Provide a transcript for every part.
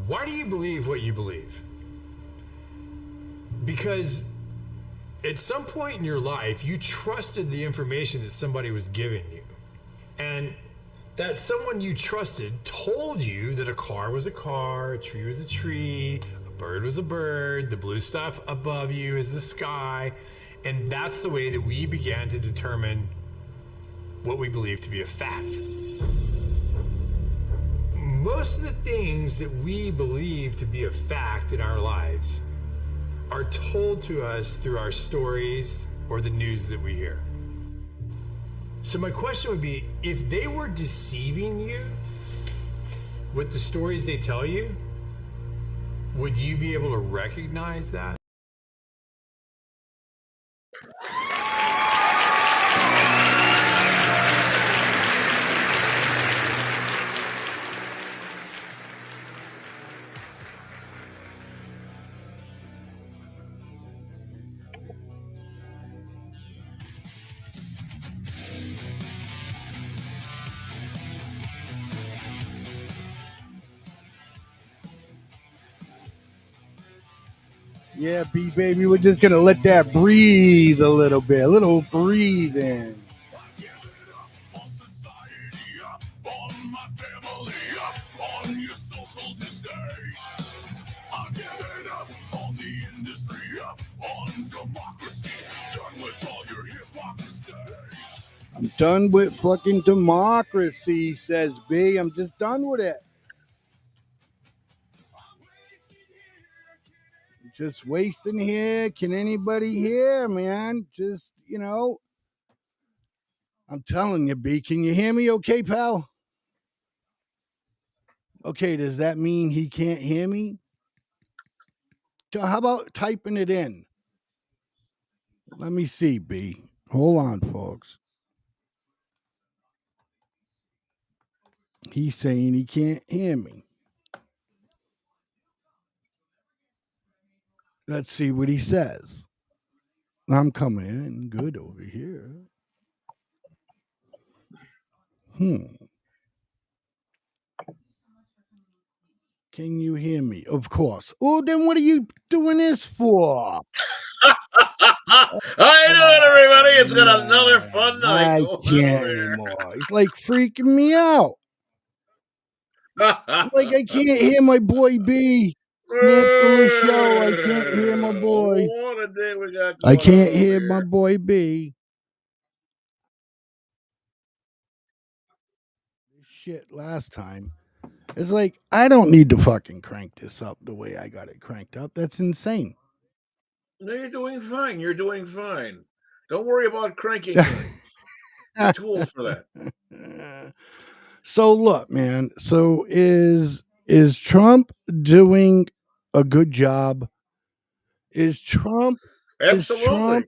Why do you believe what you believe? Because at some point in your life, you trusted the information that somebody was giving you. And that someone you trusted told you that a car was a car, a tree was a tree, a bird was a bird, the blue stuff above you is the sky. And that's the way that we began to determine what we believe to be a fact. Most of the things that we believe to be a fact in our lives are told to us through our stories or the news that we hear. So my question would be, if they were deceiving you with the stories they tell you, would you be able to recognize that? Yeah, B baby, we're just gonna let that breathe a little bit, a little breathing. I'm done with fucking democracy, says B. I'm just done with it. Just wasting here. Can anybody hear, man? Just, I'm telling you, B. Can you hear me okay, pal? Okay, does that mean he can't hear me? So how about typing it in? Let me see, B. Hold on, folks. He's saying he can't hear me. Let's see what he says. I'm coming in good over here. Can you hear me? Of course. Oh, then what are you doing this for? How you doing, everybody? It's got another fun night I going can't on here. anymore. He's like freaking me out. Like I can't hear my boy B. Cancel the show. I can't hear my boy. What a day we got I going can't on hear here. my boy B. Shit, last time. It's like I don't need to fucking crank this up the way I got it cranked up. That's insane. No, you're doing fine. You're doing fine. Don't worry about cranking things. A tool for that. So look, man. So is Trump doing a good job? Is Trump is Absolutely. Trump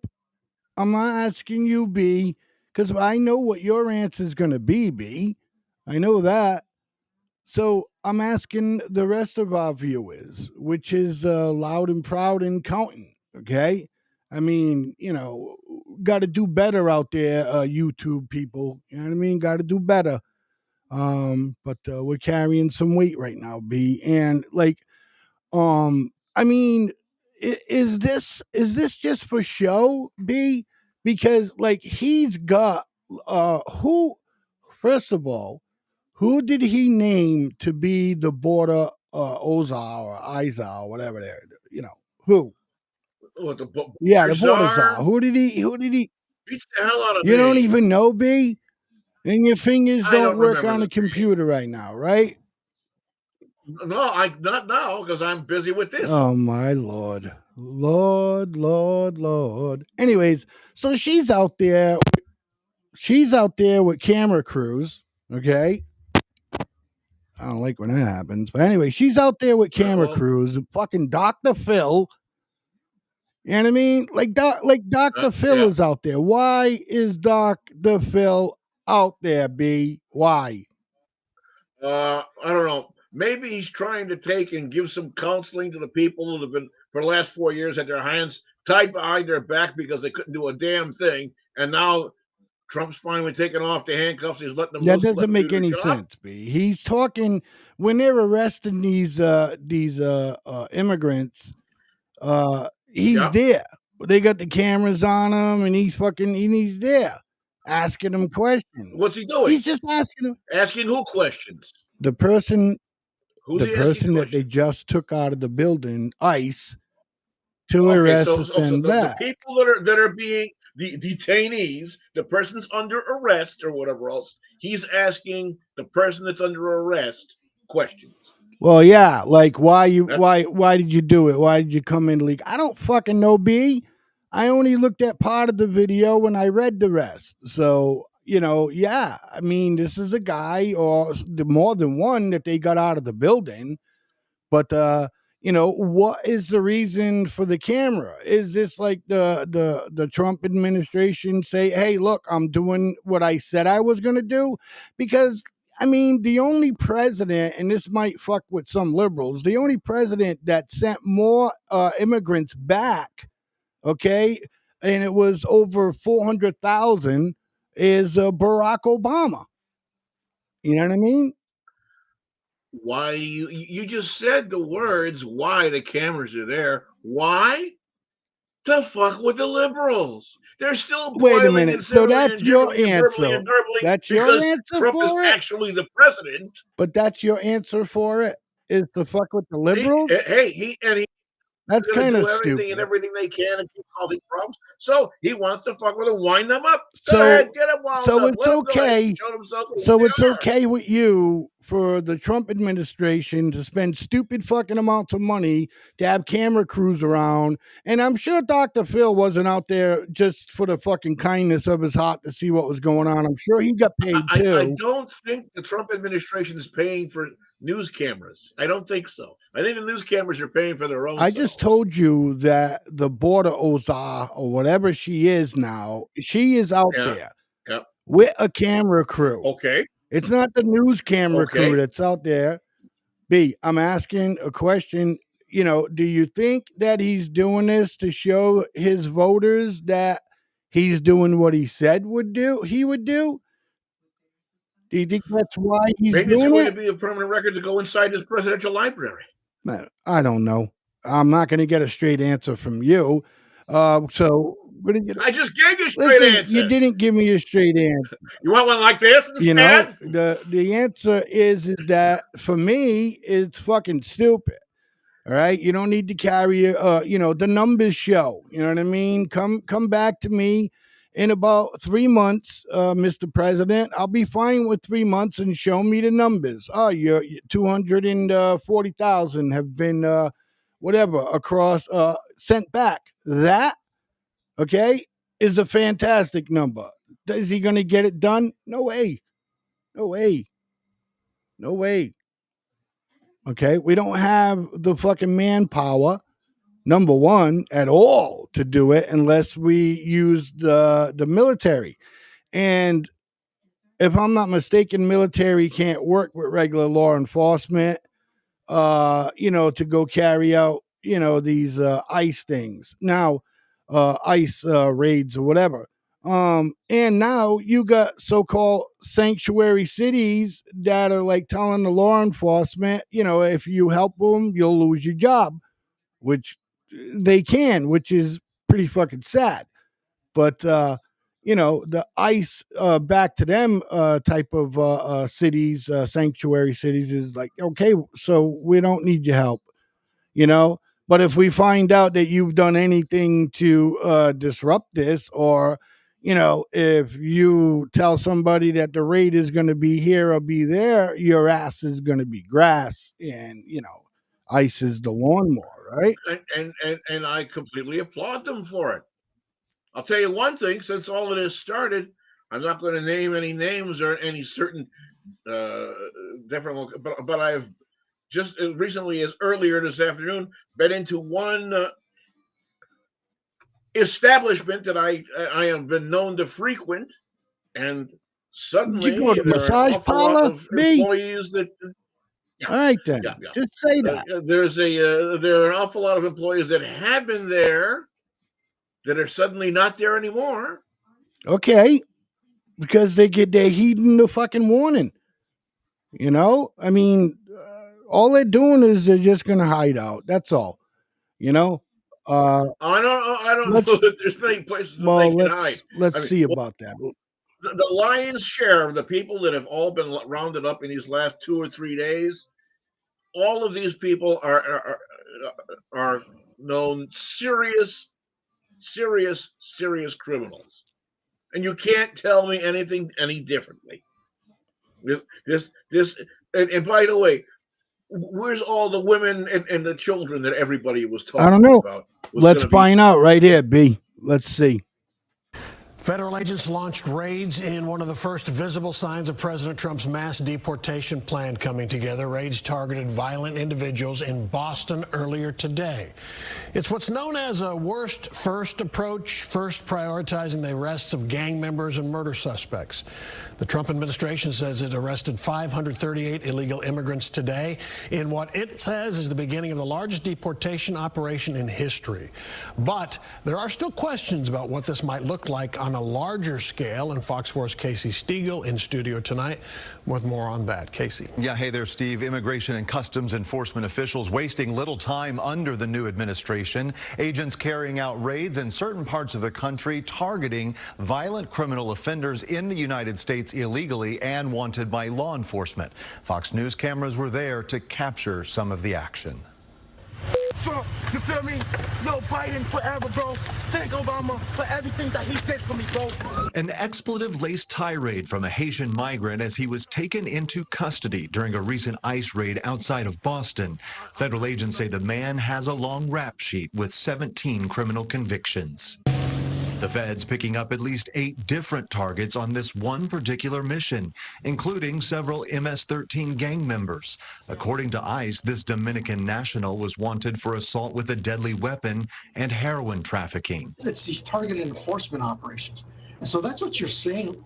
I'm not asking you, B, because I know what your answer is going to be, B. I know that. So I'm asking the rest of our viewers, which is loud and proud and counting. Okay. I mean, got to do better out there, YouTube people. You know what I mean? Got to do better. But we're carrying some weight right now, B. And like, I mean, is this just for show, B? Because like he's got who first of all, who did he name to be the border Ozar or Izar or whatever they're who? What, the Yeah, border the border czar? czar. Who did he Beats the hell out of you don't me. even know, B? And your fingers I don't don't work remember on the a name. computer right now, right? No, I not now because I'm busy with this. Oh my lord. Lord, Lord, Lord. Anyways, so she's out there. She's out there with camera crews. Okay. I don't like when that happens. But anyway, she's out there with camera Well, crews. Fucking Dr. Phil. You know what I mean? Like Dr. Phil yeah. is out there. Why is Dr. Phil out there, B? Why? I don't know. Maybe he's trying to take and give some counseling to the people that have been for the last 4 years had their hands tied behind their back because they couldn't do a damn thing, and now Trump's finally taking off the handcuffs. He's letting them That loose. doesn't Let's make do their any job. sense, B. He's talking when they're arresting these immigrants. He's Yeah. there. They got the cameras on him, and he's there asking them questions. What's he doing? He's just asking them. Asking who questions? The person Who's he asking that they questions? just took out of the building, ICE, to Okay, arrest so to send the back. people that are being the detainees, the person's under arrest or whatever else, he's asking the person that's under arrest questions. Well, yeah, like why That's did you do it? Why did you come in legal? I don't fucking know, B. I only looked at part of the video when I read the rest. So, yeah, I mean, this is a guy or more than one that they got out of the building. But what is the reason for the camera? Is this like the Trump administration say, "Hey, look, I'm doing what I said I was going to do"? Because I mean, the only president, and this might fuck with some liberals, the only president that sent more immigrants back, okay, and it was over 400,000, is Barack Obama. You know what I mean? why you just said the words why the cameras are there. Why? To fuck with the liberals. They're still Wait a boiling minute. and So simmering that's and your jiggling and burbling answer. and garbling That's your because answer Trump is for it? actually the president. But that's your answer for it, is to fuck with the liberals? He's That's going to kind do of everything and stupid. everything they can and keep causing problems. So he wants to fuck with them, wind them up. Go So ahead, get them wound so up. it's Let them go ahead and okay. show themselves for what So it's they are. okay with you for the Trump administration to spend stupid fucking amounts of money to have camera crews around. And I'm sure Dr. Phil wasn't out there just for the fucking kindness of his heart to see what was going on. I'm sure he got paid I too. don't think the Trump administration is paying for news cameras. I don't think so. I think the news cameras are paying for their own I just selves. told you that the border Ozar or whatever she is now, she is out Yeah. there Yeah. with a camera crew. Okay. It's not the news camera crew Okay. that's out there. B, I'm asking a question. Do you think that he's doing this to show his voters that he's doing what he said he would do? Do you think that's why he's Maybe it's doing going to it? be a permanent record to go inside his presidential library. Man, I don't know. I'm not going to get a straight answer from you. So, I just gave you a straight listen, you answer. didn't give me a straight answer. You want one like this instead? The answer is that for me, it's fucking stupid. All right, you don't need to carry the numbers show. You know what I mean? Come back to me in about 3 months, Mr. President. I'll be fine with 3 months and show me the numbers. Oh, your 240,000 have been whatever across sent back. That okay is a fantastic number. Is he going to get it done? No way. No way. No way. Okay, we don't have the fucking manpower, number one, at all to do it unless we use the military. And if I'm not mistaken, military can't work with regular law enforcement, to go carry out, these ICE things. Now, ICE raids or whatever. And now you got so-called sanctuary cities that are like telling the law enforcement, if you help them, you'll lose your job, which they can, which is pretty fucking sad. But the ICE back to them type of cities, sanctuary cities, is like, okay, so we don't need your help, you know. But if we find out that you've done anything to disrupt this, or if you tell somebody that the raid is going to be here or be there, your ass is going to be grass, and ICE is the lawnmower, right? And I completely applaud them for it. I'll tell you one thing: since all of this started, I'm not going to name any names or any certain different, but I've just recently, as earlier this afternoon, been into one establishment that I have been known to frequent, and Did you go suddenly to there are an massage awful lot parlor, of B? employees that yeah, All right yeah, then, yeah. just say that. There are an awful lot of employees that had been there that are suddenly not there anymore. Okay, because they're heeding the fucking warning. You know, I mean, all they're doing is they're just gonna hide out. That's all. You know, uh, I don't know let's that there's many places that they well, can hide. let's I mean, see about that. the lion's share of the people that have all been rounded up in these last 2 or 3 days, all of these people are known serious criminals, and you can't tell me anything any differently. This, and by the way, where's all the women and the children that everybody was I don't talking know. about was going Let's to be? find out right here, B. Let's see. Federal agents launched raids in one of the first visible signs of President Trump's mass deportation plan coming together. Raids targeted violent individuals in Boston earlier today. It's what's known as a worst first approach, first prioritizing the arrests of gang members and murder suspects. The Trump administration says it arrested 538 illegal immigrants today in what it says is the beginning of the largest deportation operation in history. But there are still questions about what this might look like on a larger scale, and Fox 4's Casey Stiegel in studio tonight with more on that. Casey. Yeah, hey there, Steve. Immigration and Customs Enforcement officials wasting little time under the new administration. Agents carrying out raids in certain parts of the country targeting violent criminal offenders in the United States illegally and wanted by law enforcement. Fox News cameras were there to capture some of the action. Trump, you feel me? Yo, Biden forever, bro. Thank Obama for everything that he did for me, bro. An expletive-laced tirade from a Haitian migrant as he was taken into custody during a recent ICE raid outside of Boston. Federal agents say the man has a long rap sheet with 17 criminal convictions. The feds picking up at least 8 different targets on this one particular mission, including several MS-13 gang members. According to ICE, this Dominican national was wanted for assault with a deadly weapon and heroin trafficking. It's these targeted enforcement operations. And so that's what you're seeing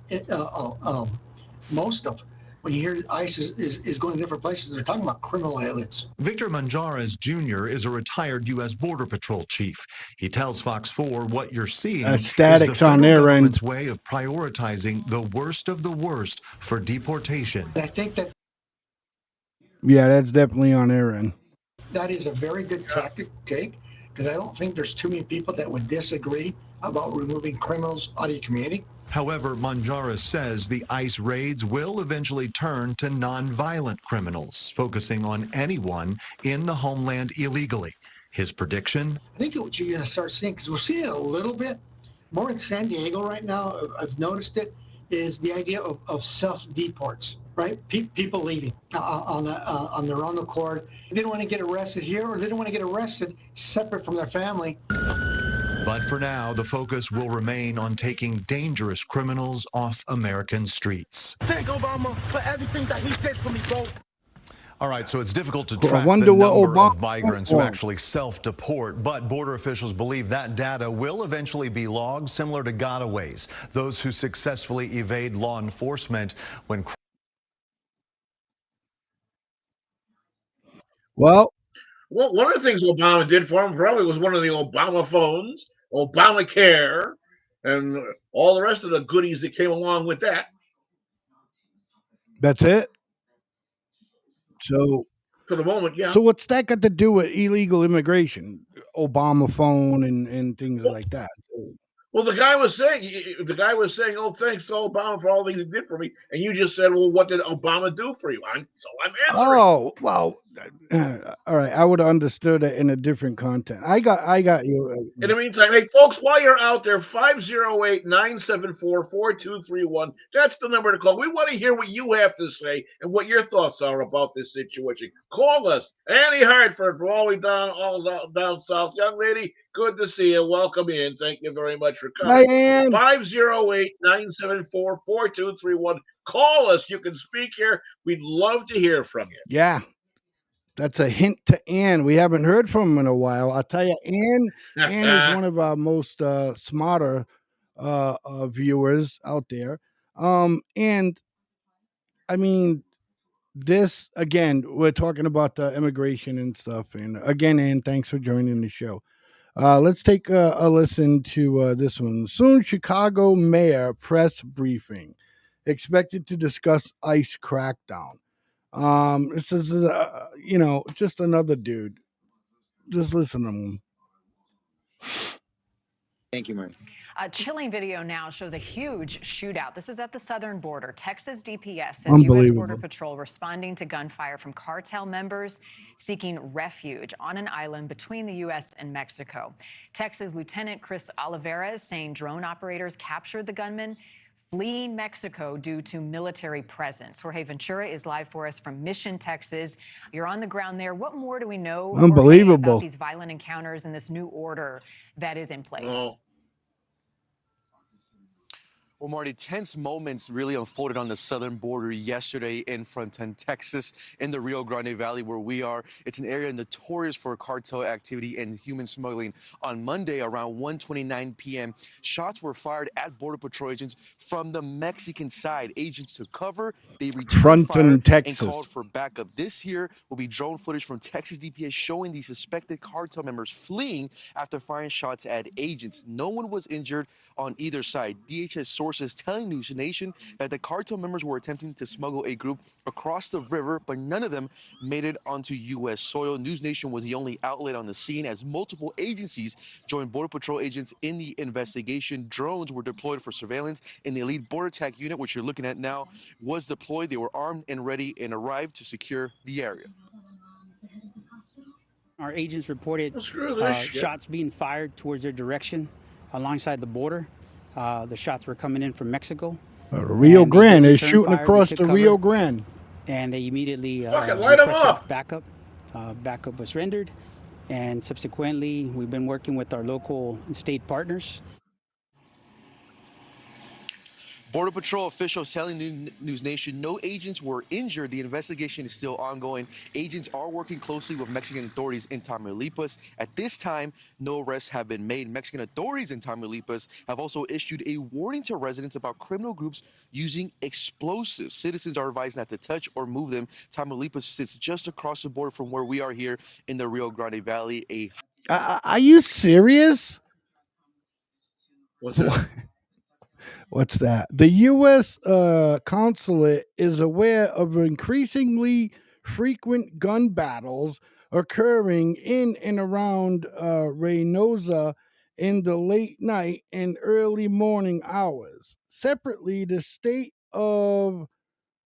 most of. When you hear ICE is going to different places, they're talking about criminal aliens. Victor Manjares Jr. is a retired U.S. Border Patrol chief. He tells Fox 4 what you're seeing is the federal government's way of prioritizing the worst of the worst for deportation. And I think that that's definitely on their end. That is a very good tactic to take, because I don't think there's too many people that would disagree about removing criminals out of your community. However, Manjares says the ICE raids will eventually turn to non-violent criminals, focusing on anyone in the homeland illegally. His prediction? I think what you're going to start seeing, because we're seeing it a little bit more in San Diego right now, I've noticed it, is the idea of self-deports, right? People leaving on their own accord. They don't want to get arrested here, or they don't want to get arrested separate from their family. But for now, the focus will remain on taking dangerous criminals off American streets. Thank Obama for everything that he did for me, bro. All right, so it's difficult to track the number of migrants who actually self-deport, but border officials believe that data will eventually be logged, similar to gotaways, those who successfully evade law enforcement when... Well, one of the things Obama did for him probably was one of the Obama phones, Obamacare, and all the rest of the goodies that came along with that. That's it. So, for the moment, yeah. So what's that got to do with illegal immigration, Obama phone, and things like that? Well, the guy was saying, "Oh, thanks to Obama for all the things he did for me," and you just said, "Well, what did Obama do for you?" I'm answering. Oh, well, all right. I would have understood it in a different content. I got you. In the meantime, hey, folks, while you're out there, 508-974-4231. That's the number to call. We want to hear what you have to say and what your thoughts are about this situation. Call us. Annie Hartford from all the way down south. Young lady, good to see you. Welcome in. Thank you very much for coming. 508-974-4231. Call us. You can speak here. We'd love to hear from you. Yeah. That's a hint to Ann. We haven't heard from him in a while. I'll tell you, Ann is one of our most smarter viewers out there. And I mean, this again, we're talking about the immigration and stuff. And again, Ann, thanks for joining the show. Let's take a listen to this one. Soon, Chicago mayor press briefing. expected to discuss ICE crackdown. This is, just another dude. Just listen to him. Thank you, Murray. A chilling video now shows a huge shootout. This is at the southern border. Texas DPS says U.S. Border Patrol responding to gunfire from cartel members seeking refuge on an island between the U.S. and Mexico. Texas Lieutenant Chris Oliveira is saying drone operators captured the gunman fleeing Mexico due to military presence. Jorge Ventura is live for us from Mission, Texas. You're on the ground there. What more do we know about these violent encounters and this new order that is in place? Oh. Well, Marty, tense moments really unfolded on the southern border yesterday in Fronton, Texas, in the Rio Grande Valley where we are. It's an area notorious for cartel activity and human smuggling. On Monday, around 1:29 p.m., shots were fired at Border Patrol agents from the Mexican side. Agents took cover, they returned fire and called for backup. This here will be drone footage from Texas DPS showing the suspected cartel members fleeing after firing shots at agents. No one was injured on either side. DHS sources telling News Nation that the cartel members were attempting to smuggle a group across the river, but none of them made it onto U.S. soil. News Nation was the only outlet on the scene as multiple agencies joined Border Patrol agents in the investigation. Drones were deployed for surveillance, and the elite border attack unit, which you're looking at now, was deployed. They were armed and ready and arrived to secure the area. Our agents reported shots being fired towards their direction alongside the border. The shots were coming in from Mexico. Rio Grande is shooting across the Rio Grande. And they immediately light them up. Backup. Backup was rendered. And subsequently, we've been working with our local and state partners. Border Patrol officials telling News Nation no agents were injured. The investigation is still ongoing. Agents are working closely with Mexican authorities in Tamaulipas. At this time, no arrests have been made. Mexican authorities in Tamaulipas have also issued a warning to residents about criminal groups using explosives. Citizens are advised not to touch or move them. Tamaulipas sits just across the border from where we are here in the Rio Grande Valley. Are you serious? What's that? What's that? The U.S. consulate is aware of increasingly frequent gun battles occurring in and around Reynosa in the late night and early morning hours. Separately, the state of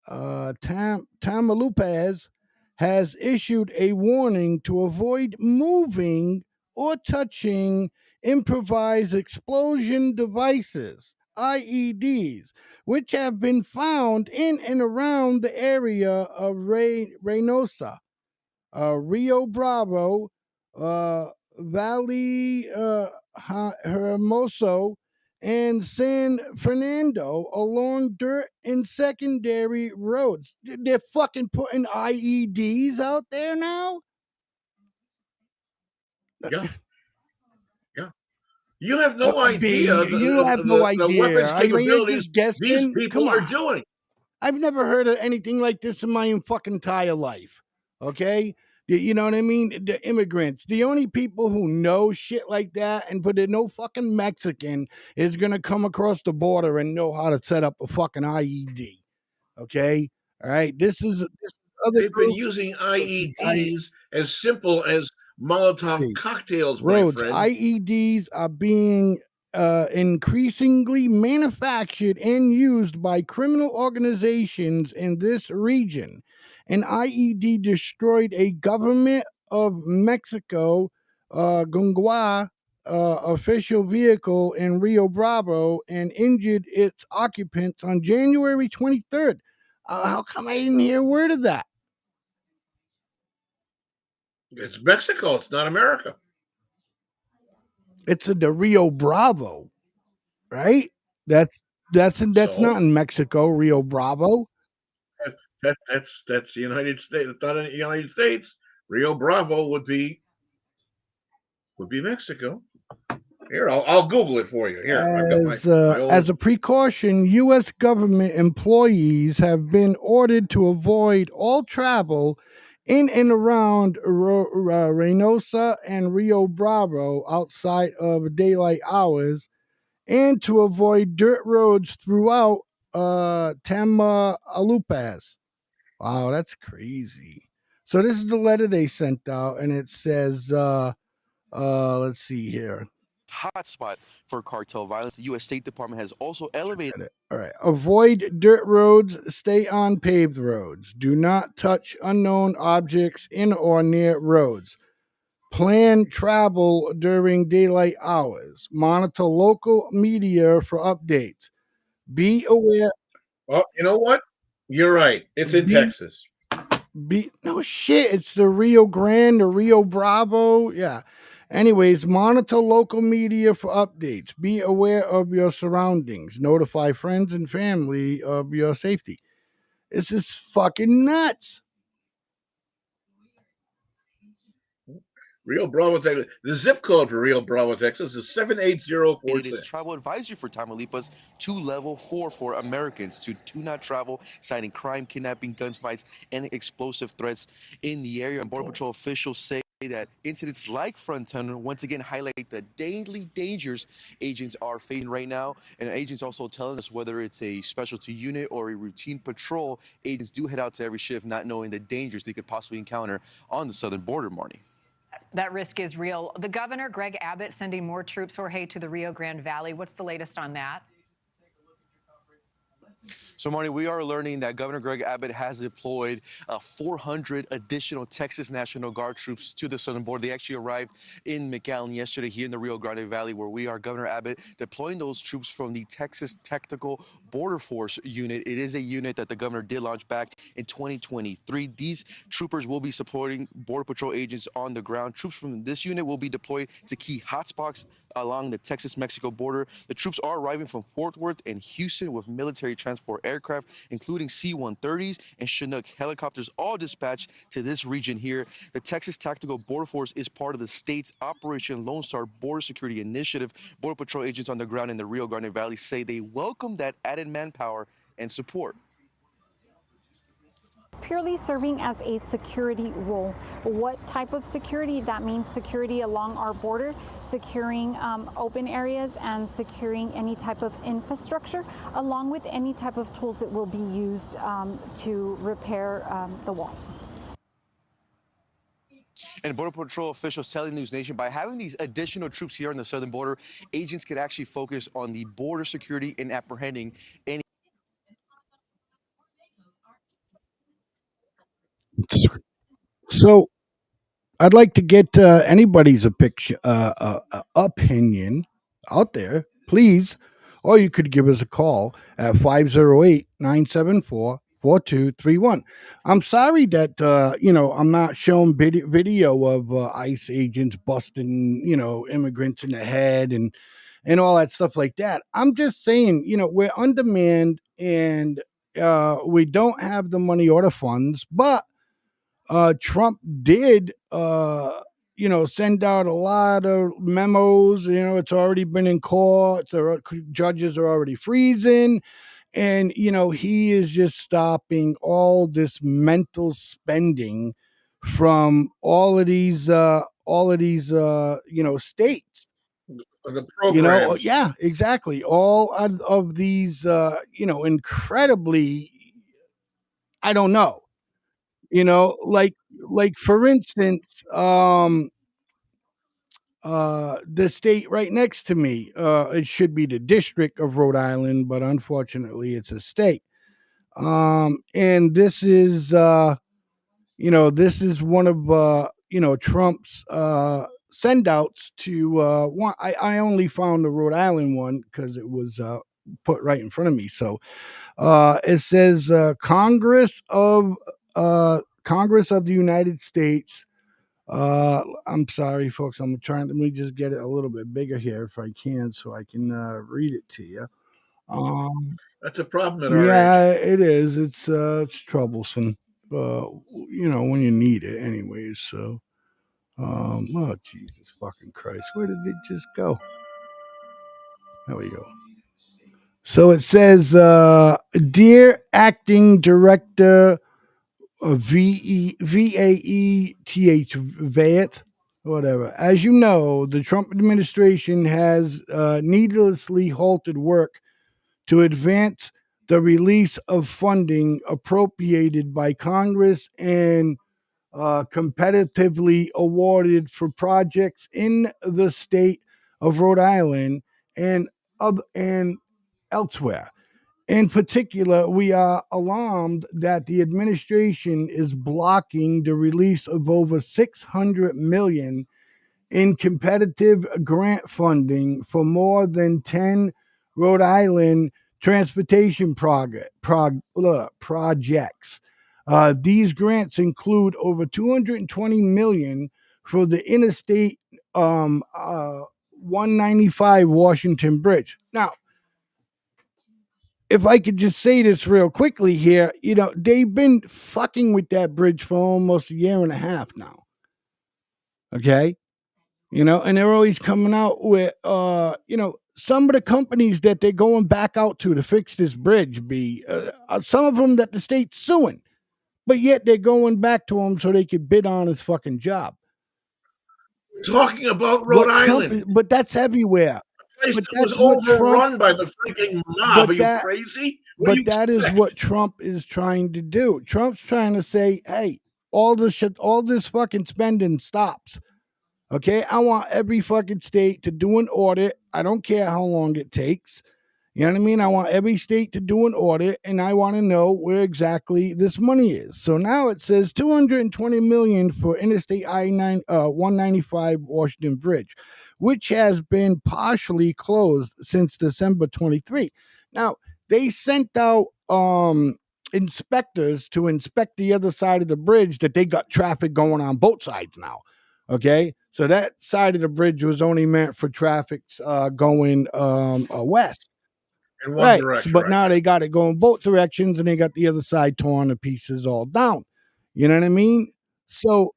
Tamaulipas has issued a warning to avoid moving or touching improvised explosion devices, IEDs, which have been found in and around the area of Reynosa, Rio Bravo, Valley Hermoso, and San Fernando along dirt and secondary roads. They're fucking putting IEDs out there now? Yeah. Yeah. You have no idea You have no idea. the weapons capabilities these people are doing. I've never heard of anything like this in my fucking entire life. Okay? You know what I mean? The immigrants, the only people who know shit like that, but they're no fucking Mexican, is going to come across the border and know how to set up a fucking IED. Okay? All right? This is other They've been using IEDs as simple as Molotov cocktails, my friend. IEDs are being increasingly manufactured and used by criminal organizations in this region. An IED destroyed a government of Mexico Gungwa official vehicle in Rio Bravo and injured its occupants on January 23rd. How come I didn't hear a word of that? It's Mexico. It's not America. It's the Rio Bravo, right? That's not in Mexico. Rio Bravo. That's the United States. It's not in the United States. Rio Bravo would be Mexico. Here, I'll Google it for you. Here, as a precaution, U.S. government employees have been ordered to avoid all travel in and around Reynosa and Rio Bravo outside of daylight hours, and to avoid dirt roads throughout Tamaulipas. Wow, that's crazy. So this is the letter they sent out, and it says, let's see here. Hotspot for cartel violence. The U.S. State Department has also elevated. All right. Avoid dirt roads. Stay on paved roads. Do not touch unknown objects in or near roads. Plan travel during daylight hours. Monitor local media for updates. Be aware. Oh, you know what? You're right. It's in Be Texas. no shit. It's the Rio Grande, the Rio Bravo. Yeah. Anyways, monitor local media for updates. Be aware of your surroundings. Notify friends and family of your safety. This is fucking nuts. Rio Bravo, Texas. The zip code for Rio Bravo, Texas is 78046. It is travel advisory for Tamaulipas to level 4 for Americans to do not travel, citing crime, kidnapping, gunfights, and explosive threats in the area. And Border Patrol officials say that incidents like Front Tunnel once again highlight the daily dangers agents are facing right now. And agents also telling us whether it's a specialty unit or a routine patrol, agents do head out to every shift not knowing the dangers they could possibly encounter on the southern border, Marnie. That risk is real. The governor, Greg Abbott, sending more troops, Jorge, to the Rio Grande Valley. What's the latest on that? So, Marnie, we are learning that Governor Greg Abbott has deployed 400 additional Texas National Guard troops to the southern border. They actually arrived in McAllen yesterday here in the Rio Grande Valley, where we are. Governor Abbott deploying those troops from the Texas Tactical Border Force unit. It is a unit that the governor did launch back in 2023. These troopers will be supporting Border Patrol agents on the ground. Troops from this unit will be deployed to key hotspots along the Texas-Mexico border. The troops are arriving from Fort Worth and Houston with military transport aircraft, including C-130s and Chinook helicopters, all dispatched to this region here. The Texas Tactical Border Force is part of the state's Operation Lone Star Border Security Initiative. Border Patrol agents on the ground in the Rio Grande Valley say they welcome that added manpower and support. Purely serving as a security role. What type of security? That means security along our border, securing open areas and securing any type of infrastructure, along with any type of tools that will be used to repair the wall. And Border Patrol officials telling News Nation, by having these additional troops here on the southern border, agents could actually focus on the border security and apprehending any. So I'd like to get anybody's opinion out there, please. Or you could give us a call at 508-974-4231. I'm sorry that, I'm not showing video of ICE agents busting, immigrants in the head and all that stuff like that. I'm just saying, we're on demand and we don't have the money or the funds, but Trump did, send out a lot of memos. It's already been in court. The judges are already freezing. And, he is just stopping all this mental spending from all of these, states. The programs. Yeah, exactly. All of these, incredibly, I don't know. Like for instance, the state right next to me, it should be the District of Rhode Island, but unfortunately it's a state. And this is this is one of Trump's send outs to one. I only found the Rhode Island one because it was put right in front of me. So it says Congress of the United States. I'm sorry, folks. Let me just get it a little bit bigger here if I can, so I can read it to you. That's a problem at our Yeah, age. it is. It's troublesome. When you need it, anyways. So, oh Jesus fucking Christ, where did it just go? There we go. So it says, "Dear Acting Director Vaeth, whatever. As you know, the Trump administration has needlessly halted work to advance the release of funding appropriated by Congress and competitively awarded for projects in the state of Rhode Island and elsewhere. In particular, we are alarmed that the administration is blocking the release of over $600 million in competitive grant funding for more than 10 Rhode Island transportation projects. These grants include over $220 million for the Interstate 195 Washington Bridge. Now, if I could just say this real quickly here, they've been fucking with that bridge for almost a year and a half now. Okay? And they're always coming out with, some of the companies that they're going back out to fix this bridge some of them that the state's suing, but yet they're going back to them so they could bid on his fucking job. Talking about Rhode Island. But that's everywhere. Place that was overrun by the freaking mob. Are you crazy? That is what Trump is trying to do. Trump's trying to say, hey, all this fucking spending stops. Okay, I want every fucking state to do an audit. I don't care how long it takes. You know what I mean? I want every state to do an audit, and I want to know where exactly this money is. So now it says $220 million for Interstate 195 Washington Bridge, which has been partially closed since December 23. Now, they sent out inspectors to inspect the other side of the bridge that they got traffic going on both sides now. Okay, so that side of the bridge was only meant for traffic going west. In one direction, but now they got it going both directions, and they got the other side torn to pieces all down. You know what I mean? So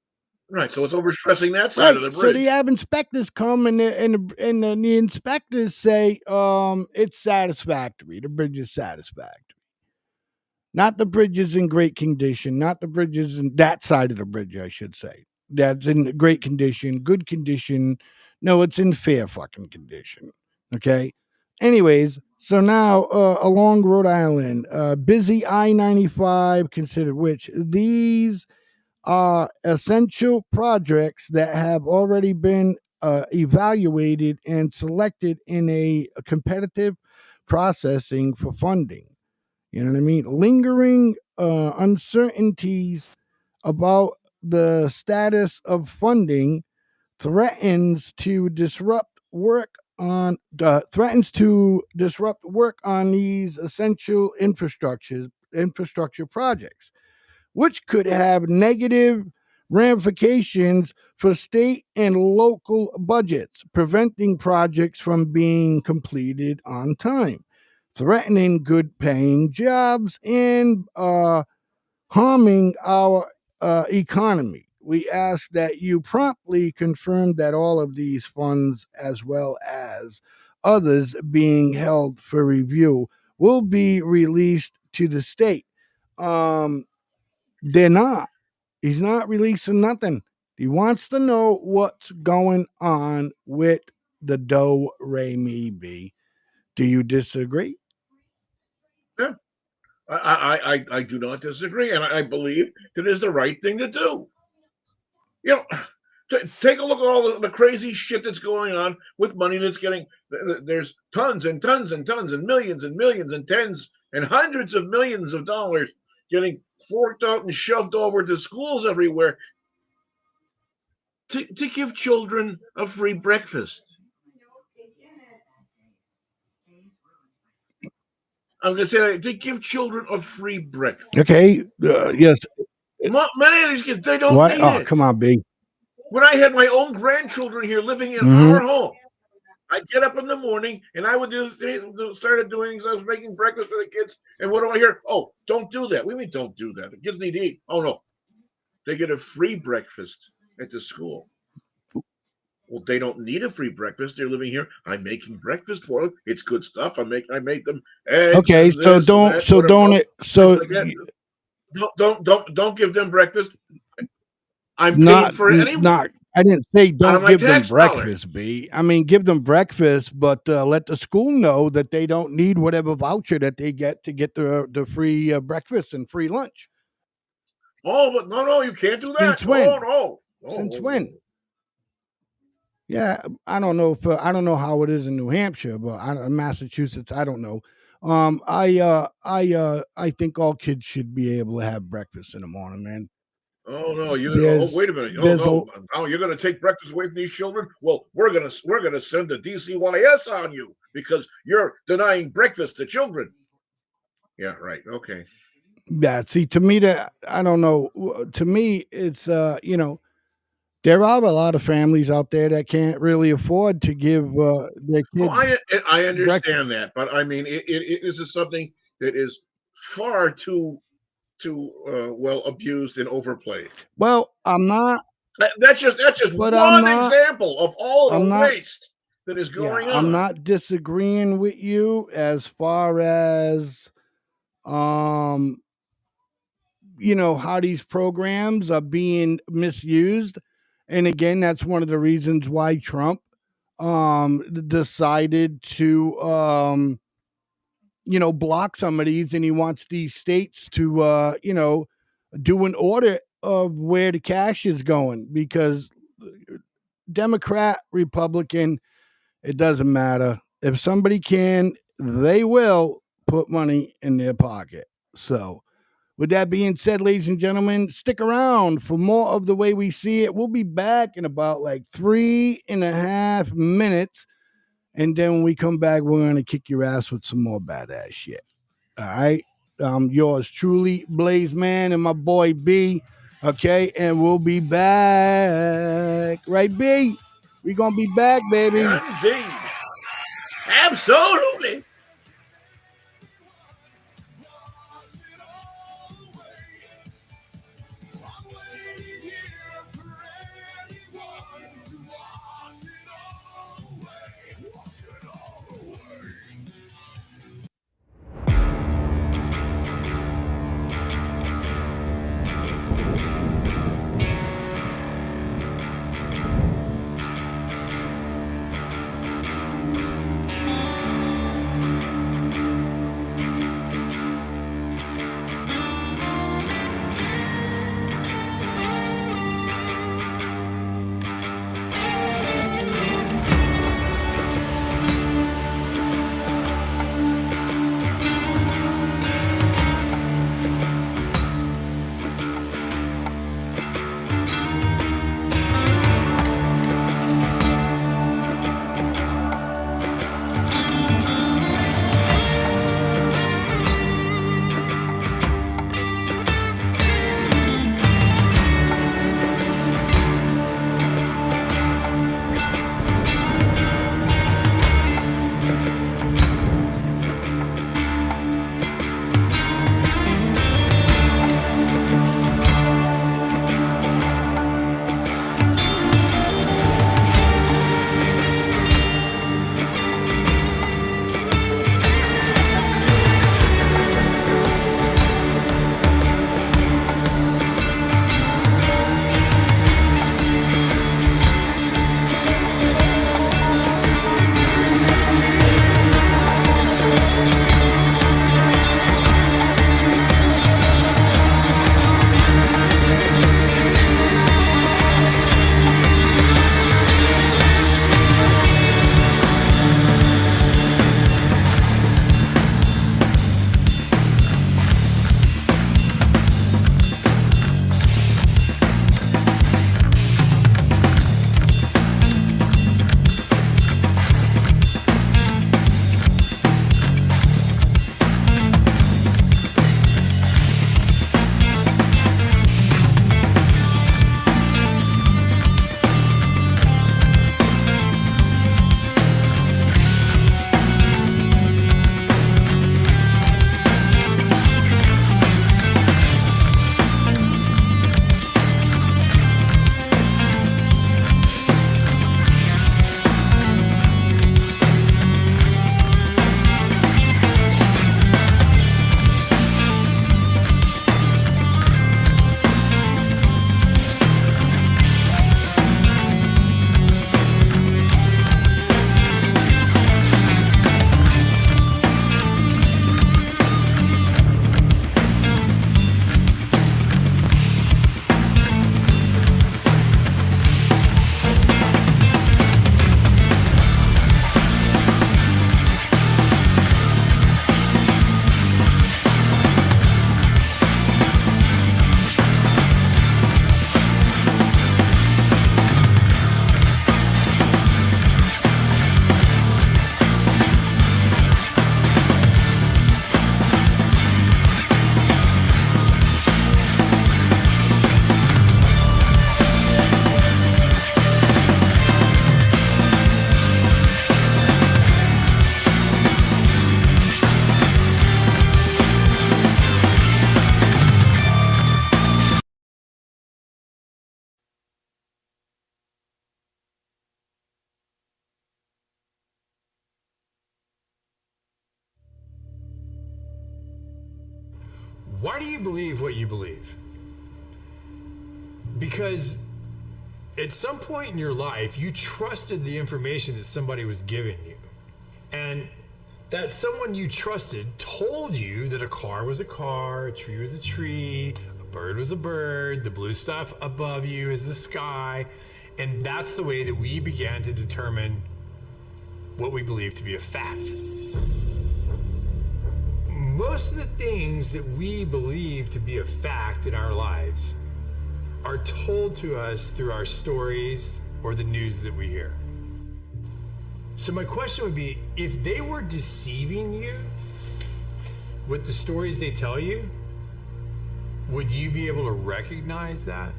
so it's overstressing that side of the bridge. So they have inspectors come, and the inspectors say it's satisfactory. The bridge is satisfactory. Not the bridge is in great condition. Not the bridge is in that side of the bridge, I should say. That's in great condition, good condition. No, it's in fair fucking condition. Okay. Anyways, so now along Rhode Island, busy I-95, considered which these are essential projects that have already been evaluated and selected in a competitive processing for funding. You know what I mean? Lingering uncertainties about the status of funding threatens to disrupt work on these essential infrastructure projects, which could have negative ramifications for state and local budgets, preventing projects from being completed on time, threatening good paying jobs, and harming our economy. We ask that you promptly confirm that all of these funds, as well as others being held for review, will be released to the state. They're not. He's not releasing nothing. He wants to know what's going on with the Do Re Mi B. Do you disagree? Yeah. I do not disagree, and I believe that it is the right thing to do. Take a look at all the crazy shit that's going on with money that's getting. There's tons and tons and tons and millions and tens and hundreds of millions of dollars getting forked out and shoved over to schools everywhere to give children a free breakfast. I'm going to say to give children a free breakfast. Okay. Yes. Many of these kids, they don't need it. Come on, B. When I had my own grandchildren here living in our home, I'd get up in the morning and I would started doing things. I was making breakfast for the kids. And what do I hear? Oh, don't do that. What do you mean don't do that? The kids need to eat. Oh, no. They get a free breakfast at the school. Well, they don't need a free breakfast. They're living here. I'm making breakfast for them. It's good stuff. I make them eggs. Okay, so don't give them breakfast. I'm paying for it anyway. I didn't say Out of don't my give them tax dollars. breakfast, B. I mean, give them breakfast, but let the school know that they don't need whatever voucher that they get to get the free breakfast and free lunch. Oh, but no, you can't do that. Since when? No. Since when? Yeah, I don't know if I don't know how it is in New Hampshire, but Massachusetts, I don't know. I think all kids should be able to have breakfast in the morning, man. Oh no! There's wait a minute! Oh there's a no! Now you're going to take breakfast away from these children? Well, we're going to send the DCYS on you because you're denying breakfast to children. Yeah, right. Okay. Yeah, see, to me, that I don't know. To me, it's you know, there are a lot of families out there that can't really afford to give their Oh, kids I breakfast. understand that, but I mean, this is something that is far too well abused and overplayed. Well, I'm not, That's just but I'm one not. example of all I'm the not. waste that is Yeah, going I'm on. not disagreeing with you as far as um how these programs are being misused. And again, that's one of the reasons why Trump decided to block some of these, and he wants these states to do an audit of where the cash is going, because Democrat, Republican, it doesn't matter. If somebody can, they will put money in their pocket. So with that being said, ladies and gentlemen, stick around for more of The Way We See It. We'll be back in about like 3.5 minutes. And then when we come back, we're going to kick your ass with some more badass shit. All right. Yours truly, Blaze Man, and my boy B. Okay. And we'll be back. Right, B? We're going to be back, baby. Indeed. Absolutely. Why do you believe what you believe? Because at some point in your life, you trusted the information that somebody was giving you. And that someone you trusted told you that a car was a car, a tree was a tree, a bird was a bird, the blue stuff above you is the sky. And that's the way that we began to determine what we believe to be a fact. Most of the things that we believe to be a fact in our lives are told to us through our stories or the news that we hear. So my question would be, if they were deceiving you with the stories they tell you, would you be able to recognize that?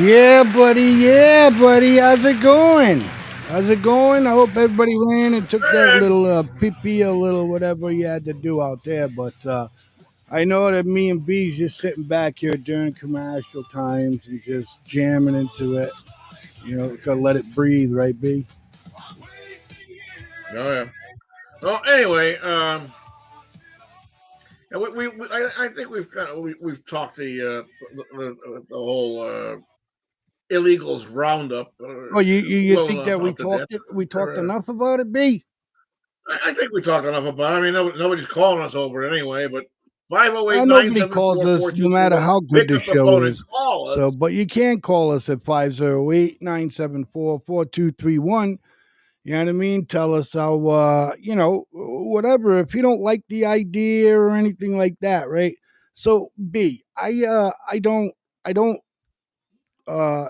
Yeah, buddy. Yeah, buddy. How's it going? How's it going? I hope everybody ran and took that little pee-pee, a little whatever you had to do out there. But I know that me and B's just sitting back here during commercial times and just jamming into it. You know, gotta let it breathe, right, B? Oh yeah. Well, anyway, and I think we've kind of we've talked the whole illegals roundup Oh, you well think enough that we out to death. talked enough about it, B? I think we talked enough about it. I mean, nobody's calling us over it anyway, but 508 Nobody calls us no matter how good pick the up the show phone and is. call us. So, but you can call us at 508-974-4231. You know what I mean? Tell us how, whatever. If you don't like the idea or anything like that, right? So, B, I don't, uh,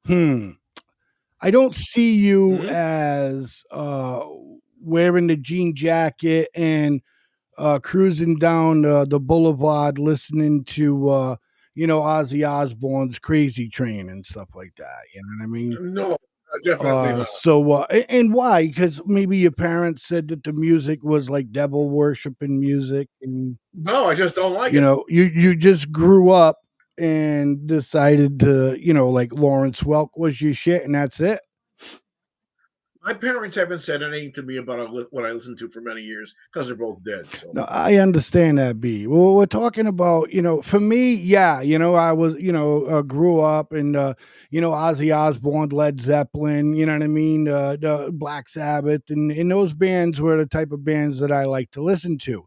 I don't see you as wearing the jean jacket and cruising down the boulevard listening to Ozzy Osbourne's Crazy Train and stuff like that. You know what I mean? No, definitely not. So and why? Because maybe your parents said that the music was like devil worshiping music, and No, I just don't like you it. know, you just grew up and decided to, like Lawrence Welk was your shit, and that's it. My parents haven't said anything to me about what I listened to for many years because they're both dead. So. No, I understand that, B. Well, we're talking about, for me, yeah, I was, grew up and, Ozzy Osbourne, Led Zeppelin, you know what I mean? The Black Sabbath, and those bands were the type of bands that I like to listen to.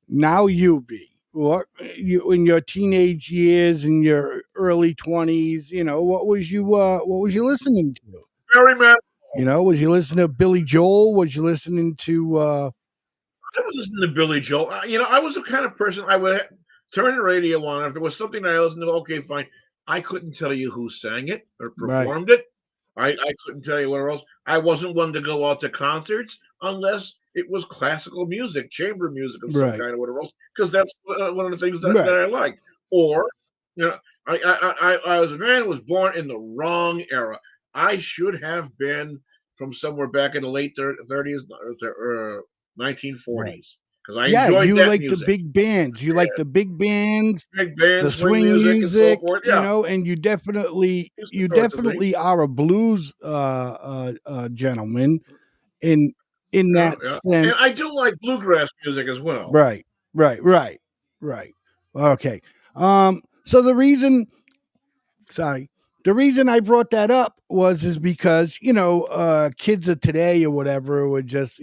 Now you, B. What you in your teenage years, in your early 20s, what was you listening to? Very mad. Was you listening to Billy Joel? Was you listening to I was listening to Billy Joel. I was the kind of person I would turn the radio on. If there was something that I listened to, okay, fine. I couldn't tell you who sang it or performed it. I couldn't tell you what else. I wasn't one to go out to concerts unless it was classical music, chamber music of some kind or whatever else, because that's one of the things that I liked. Or, I was a man who was born in the wrong era. I should have been from somewhere back in the late 30s or 1940s because I enjoyed you that like music. the big bands. You like the big bands, the swing music, and so forth. Yeah. and you definitely are a blues gentleman in that sense. And I do like bluegrass music as well. Right. Okay. So the reason I brought that up is because, kids of today or whatever would just,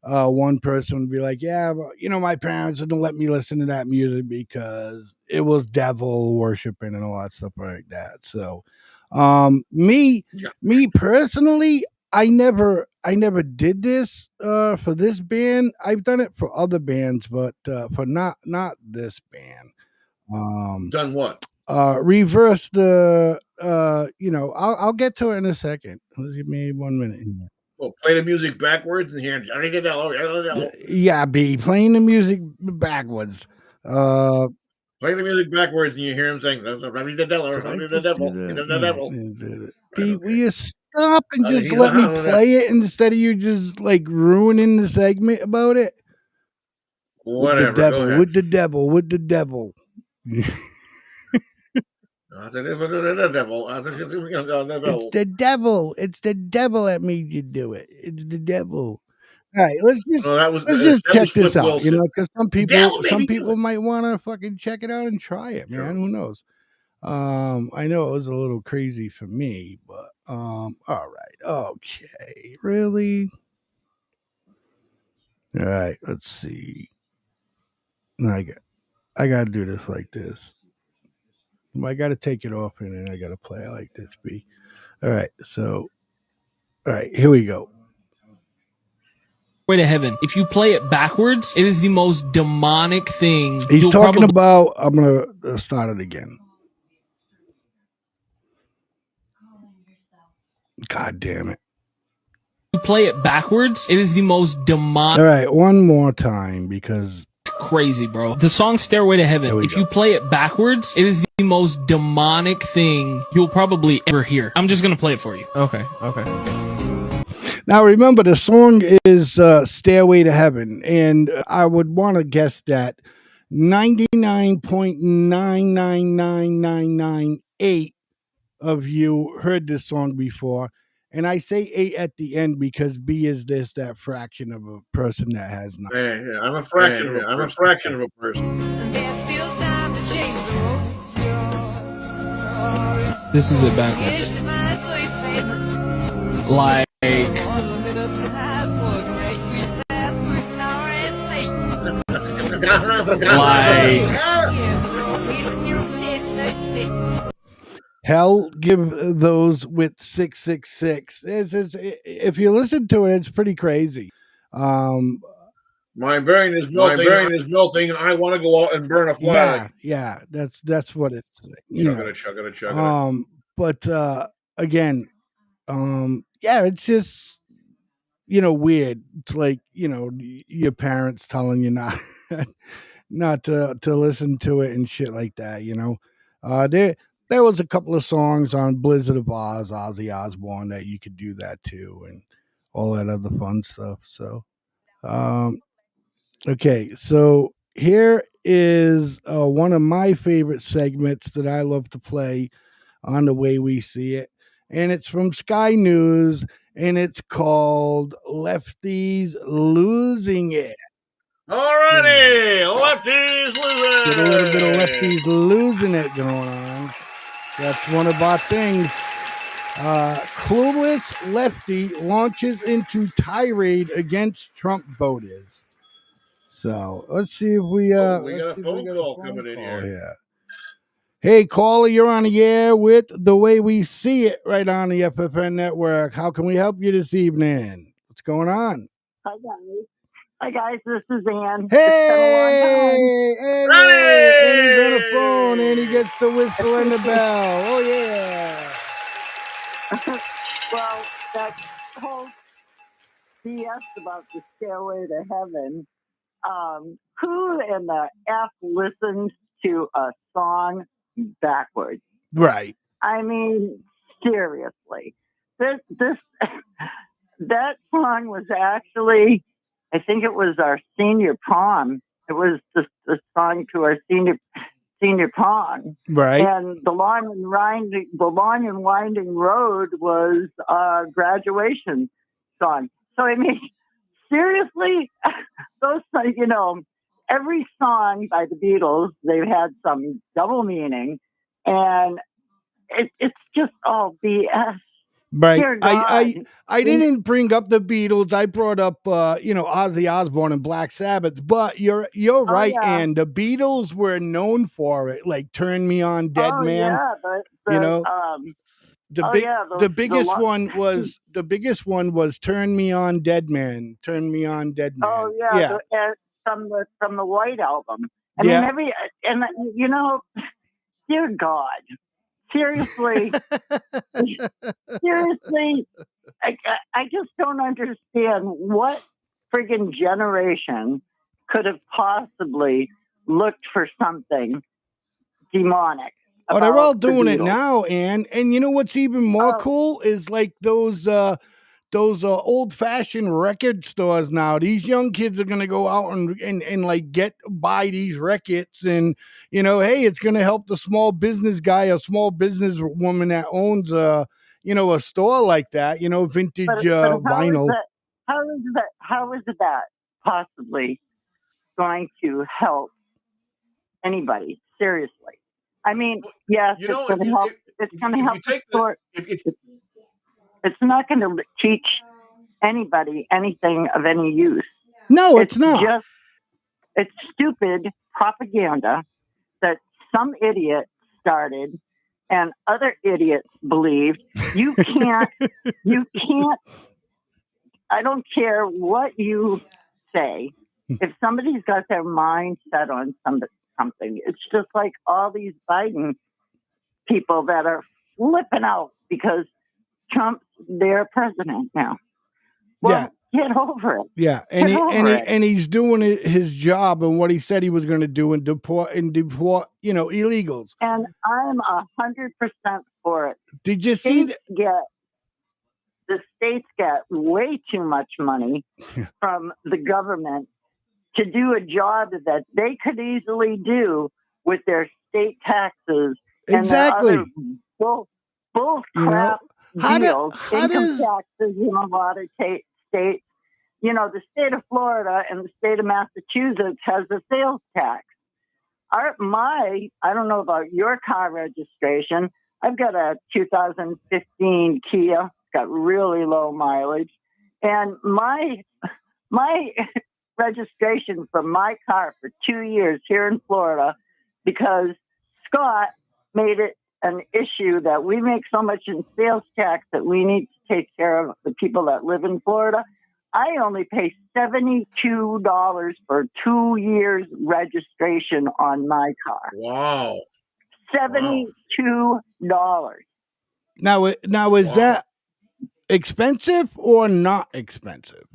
one person would be like, yeah, well, my parents didn't let me listen to that music because it was devil worshiping and all that stuff like that. So, me personally, I never did this for this band. I've done it for other bands, but for not this band. Done what? Reverse the I'll get to it in a second. Let's give me 1 minute here. Well, play the music backwards and hear Johnny Cadello. Yeah, B, playing the music backwards. Play the music backwards and you hear him saying, "That's Johnny Cadello, the devil, the devil." B, will you stop and just let me play it instead of you just like ruining the segment about it? Whatever. With the devil. It's the devil. It's the devil that made you do it. It's the devil. All right, let's just check this out, because some people might want to fucking check it out and try it, man. Who knows? I know it was a little crazy for me, but all right, okay, really. All right, let's see. I got to do this like this. I got to take it off and then I got to play it like this. B. All right, so, all right, here we go. Way to Heaven. If you play it backwards, it is the most demonic thing. He's talking about. I'm gonna start it again. God damn it. You play it backwards, it is the most demonic. All right, one more time because crazy, bro. The song Stairway to Heaven, if you play it backwards, it is the most demonic thing you'll probably ever hear. I'm just gonna play it for you. Okay. Now remember, the song is Stairway to Heaven, and I would want to guess that 99.999998 of you heard this song before. And I say 8 at the end because B is that fraction of a person that has 9. Yeah, I'm a fraction of a person. This is it backwards. Like Hell, give those with 666. If you listen to it, it's pretty crazy. My brain is melting. I want to go out and burn a flag. Yeah, that's what it's. Chug it. But again, yeah, it's just weird. It's like your parents telling you not to listen to it and shit like that. There was a couple of songs on Blizzard of Oz, Ozzy Osbourne, that you could do that too, and all that other fun stuff. So, okay, so here is one of my favorite segments that I love to play on The Way We See It, and it's from Sky News, and it's called Lefties Losing It. Alrighty, Lefties Losing It. Get a little bit of Lefties Losing It going on. That's one of our things. Clueless lefty launches into tirade against Trump voters. So let's see if we got a phone call coming in here. Yeah. Hey, caller, you're on the air with The Way We See It right on the FFN network. How can we help you this evening? What's going on? Hi guys, this is Ann. Hey, Annie's on the phone, and he gets the whistle and the bell. Oh yeah. Well, that whole BS about the Stairway to Heaven. Who in the F listens to a song backwards? Right. I mean, seriously, that song was actually, I think it was our senior prom. It was the song to our senior prom. Right. And the long and winding road was a graduation song. So I mean, seriously, those, every song by the Beatles, they've had some double meaning, and it's just all BS. Right. I didn't bring up the Beatles. I brought up Ozzy Osbourne and Black Sabbath. But you're right, yeah. and the Beatles were known for it, like "Turn Me On, Dead Man." Yeah, the biggest one was "Turn Me On, Dead Man." Turn Me On, Dead Man. Oh yeah, from the White Album. I mean, dear God. Seriously, I just don't understand what friggin' generation could have possibly looked for something demonic. Oh, they're all doing it now, Ann. And you know what's even more cool is like those old-fashioned record stores now. These young kids are going to go out and like buy these records, and hey, it's going to help the small business guy or small business woman that owns a store like that, vintage vinyl. How is that possibly going to help anybody? Seriously. I mean, yes, it's going to help. It's going to help the sport. It's not going to teach anybody anything of any use. No, it's not. It's stupid propaganda that some idiot started and other idiots believed. You can't, I don't care what you say. If somebody's got their mind set on something, it's just like all these Biden people that are flipping out because Trump's their president now. Well, get over it. Yeah, and he's doing his job and what he said he was going to do and deport illegals. And I'm 100% for it. Did you see the states get way too much money from the government to do a job that they could easily do with their state taxes exactly. and their other bull crap deals, income taxes in a lot of states. You know, the state of Florida and the state of Massachusetts has a sales tax. I don't know about your car registration. I've got a 2015 Kia. It's got really low mileage. And my registration for my car for 2 years here in Florida, because Scott made it an issue that we make so much in sales tax that we need to take care of the people that live in Florida. I only pay $72 for 2 years registration on my car. Wow. $72. Now is that expensive or not expensive?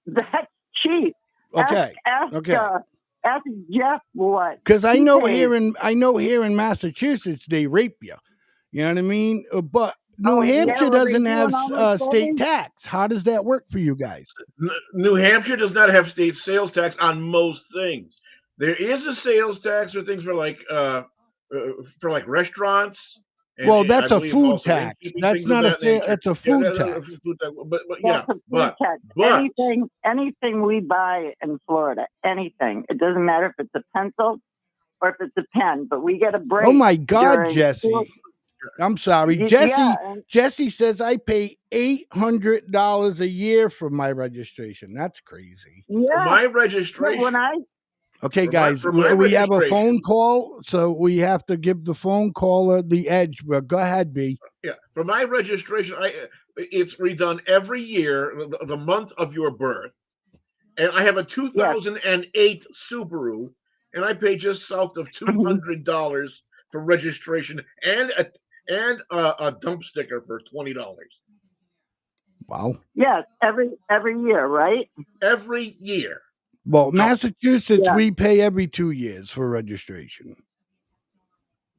That's cheap. Okay. Ask Jeff what. Because I know here in Massachusetts they rape you. You know what I mean? But New Hampshire doesn't have state tax. How does that work for you guys? New Hampshire does not have state sales tax on most things. There is a sales tax for things for like restaurants. Well, that's a food tax. That's not a sale. It's a food tax. But anything we buy in Florida, anything. It doesn't matter if it's a pencil or if it's a pen, but we get a break. Oh my God, Jesse. I'm sorry. Jesse says I pay $800 a year for my registration. That's crazy. Yeah. For my registration. Okay, guys, we have a phone call, so we have to give the phone caller the edge. Well, go ahead, B. Yeah, for my registration, it's redone every year, the month of your birth. And I have a 2008 Subaru, and I pay just south of $200 for registration and a dump sticker for $20. Wow. Yes, every year, right? Every year. Well, Massachusetts, we pay every 2 years for registration.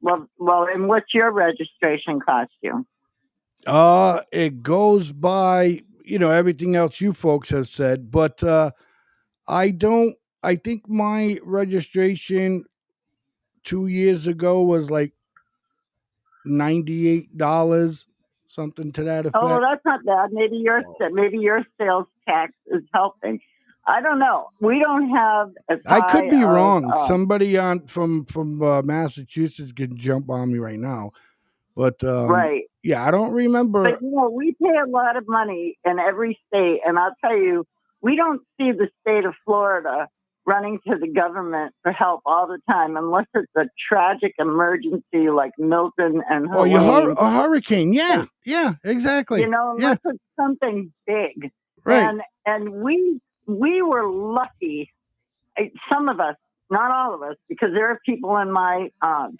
Well, and what's your registration cost you? It goes by, everything else you folks have said, but I think my registration 2 years ago was like $98, something to that effect. Oh, that's not bad. Maybe your sales tax is helping. I don't know. We don't have. I could be wrong. Somebody from Massachusetts can jump on me right now, but right. Yeah, I don't remember. But we pay a lot of money in every state, and I'll tell you, we don't see the state of Florida running to the government for help all the time, unless it's a tragic emergency like Milton and Helene. A hurricane. Yeah, exactly. Unless it's something big. Right. And we were lucky, some of us, not all of us, because there are people in my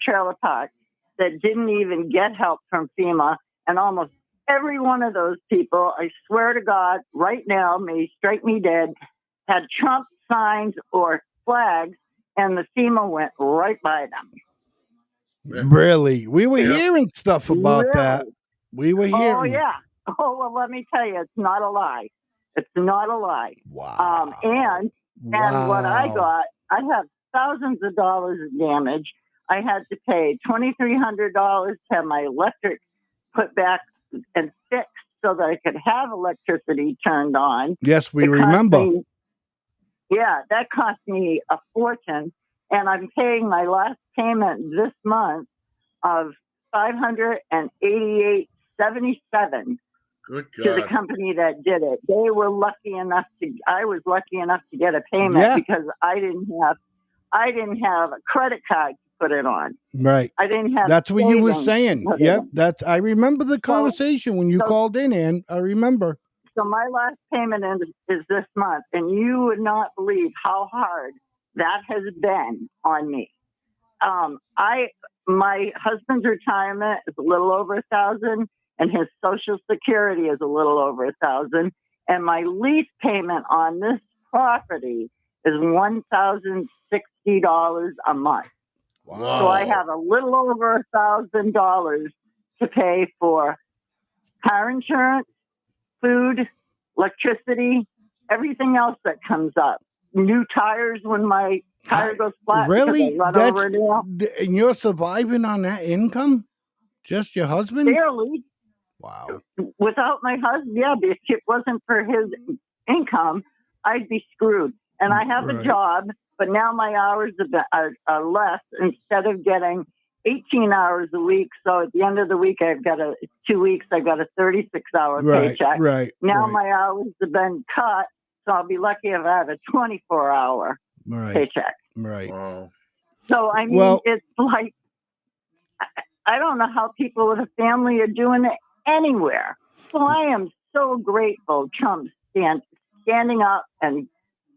trailer park that didn't even get help from FEMA. And almost every one of those people, I swear to God, right now, may strike me dead, had Trump signs or flags, and the FEMA went right by them. Really? We were hearing stuff about that. We were hearing. Oh, yeah. Oh, well, let me tell you, it's not a lie. It's not a lie. Wow. And what I got, I have thousands of dollars of damage. I had to pay $2,300 to have my electric put back and fixed so that I could have electricity turned on. Yes, we remember. That cost me a fortune, and I'm paying my last payment this month of $588.77 Good God. to the company that did it. They were lucky enough I was lucky enough to get a payment because I didn't have a credit card to put it on. Right. I didn't have. That's what you were saying. Yep. I remember the conversation when you called in, Ann. I remember. So my last payment is this month, and you would not believe how hard that has been on me. My husband's retirement is a little over $1,000, and his Social Security is a little over $1,000, and my lease payment on this property is $1,060 a month. Wow. So I have a little over $1,000 to pay for car insurance, food, electricity, everything else that comes up. New tires when my tire goes flat. Really? And you're surviving on that income? Just your husband? Barely. Wow. Without my husband, if it wasn't for his income, I'd be screwed. And I have a job, but now my hours are less. Instead of getting 18 hours a week, so at the end of the week, I've got 2 weeks, I've got a 36-hour paycheck. Now my hours have been cut, so I'll be lucky if I have a 24-hour paycheck. Right. Wow. So, I mean, it's like, I don't know how people with a family are doing it anywhere. So I am so grateful Trump's standing up and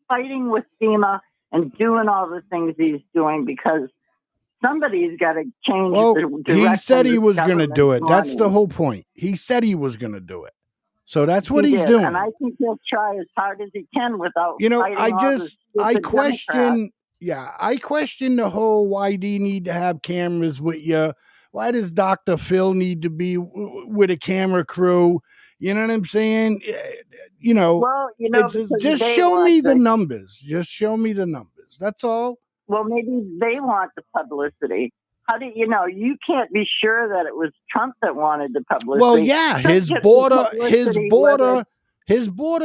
fighting with FEMA and doing all the things he's doing, because somebody's got to change the direction. He said he was going to do it. That's the whole point. He said he was going to do it. So that's what he's doing. And I think he'll try as hard as he can without I question the whole, why do you need to have cameras with you? Why does Dr. Phil need to be with a camera crew? You know what I'm saying? Just show me the numbers. Just show me the numbers. That's all. Well, maybe they want the publicity. How do you know? You can't be sure that it was Trump that wanted the publicity. Well, yeah, his border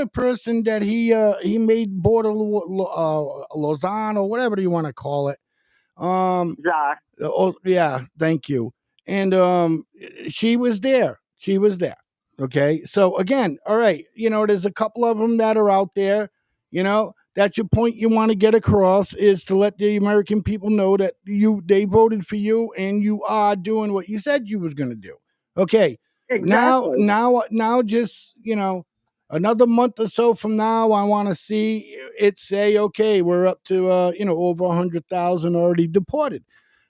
person that he made border Lausanne or whatever you want to call it. Thank you. And she was there. Okay. So again, all right, there's a couple of them that are out there, that's your point you want to get across, is to let the American people know that they voted for you and you are doing what you said you was going to do. Okay. Exactly. Now just, another month or so from now, I want to see it say, okay, we're up to, over 100,000 already deported.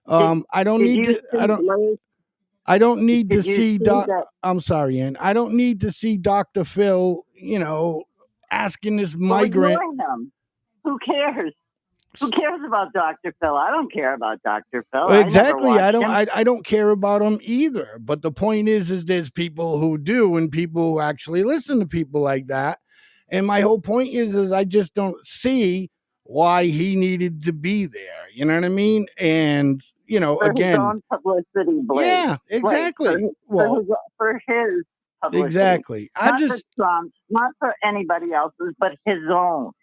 I don't need to see I'm sorry, Ann. I don't need to see Dr. Phil, asking this migrant. Who cares? Who cares about Dr. Phil? I don't care about Dr. Phil. Exactly. I don't care about him either. But the point is there's people who do, and people who actually listen to people like that. And my whole point is I just don't see why he needed to be there. You know what I mean? And for again, his own publicity, Blake. Yeah, exactly. For his publicity. Exactly. Not for Trump's, not for anybody else's, but his own.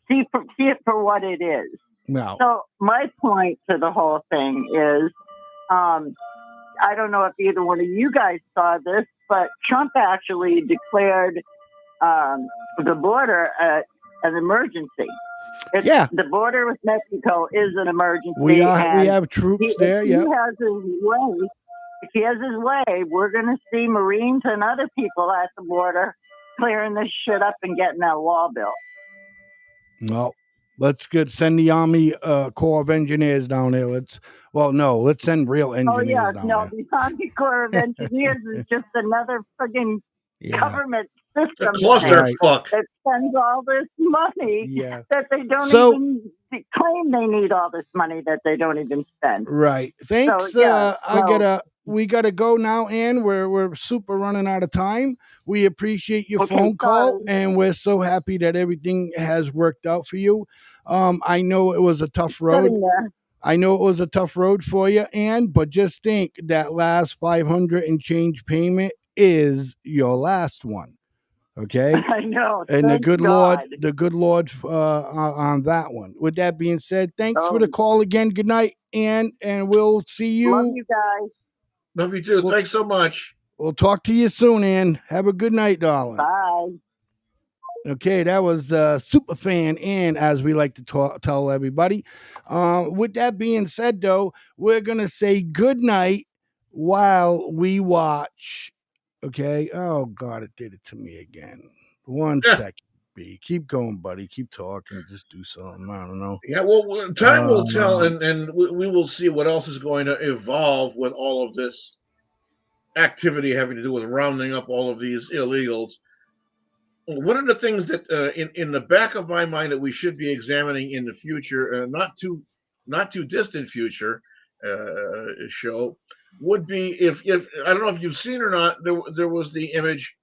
See it for what it is. No. So my point to the whole thing is, I don't know if either one of you guys saw this, but Trump actually declared the border an emergency. The border with Mexico is an emergency. We have troops there. If he has his way, we're going to see Marines and other people at the border clearing this shit up and getting that wall built. No, let's send the Army Corps of Engineers down there. Let's send real engineers down there. The Army Corps of Engineers is just another friggin' government system clusterfuck that spends all this money that they don't even claim they need all this money that they don't even spend. Right. Thanks. We gotta go now, Ann. We're super running out of time. We appreciate your phone call, and we're so happy that everything has worked out for you. I know it was a tough road. I know it was a tough road for you, Ann, but just think that last $500 and change payment is your last one. Okay. I know. And the good Lord on that one. With that being said, thanks for the Oh, call again. Good night, and we'll see you. love you guys. Love you too. Thanks so much. We'll talk to you soon, Ann. Have a good night, darling. Bye. Okay, that was super fan Ann, as we like to tell everybody. With that being said, though, we're gonna say good night while we watch. Okay. Oh God, it did it to me again. 1 second, B. Keep going, buddy. Keep talking. Just do something. I don't know. Yeah, well, time will tell, and we will see what else is going to evolve with all of this activity having to do with rounding up all of these illegals. One of the things that in the back of my mind that we should be examining in the future, not too distant future, show would be if I don't know if you've seen or not. There was the image